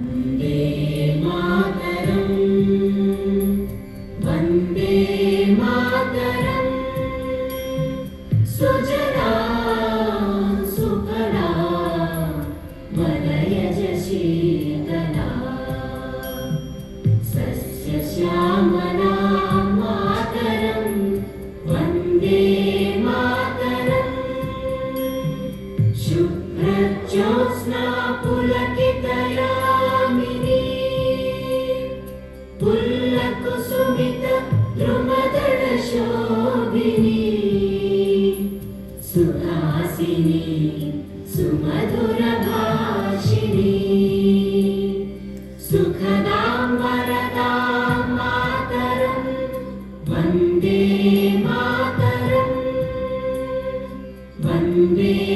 वन्दे मातरम् वन्दे मातरम् सुजला सुफला मलयज शीतला सस्यश्यामला मातरम् वन्दे मातरम् शुभ्रज्योत्स्ना पुलकितयामिनी पुल्लकुसुमित द्रुमदलशोभिनी सुहासिनी सुमधुरभाषिणी सुखदां वरदां मातरं वन्दे मातरं वन्दे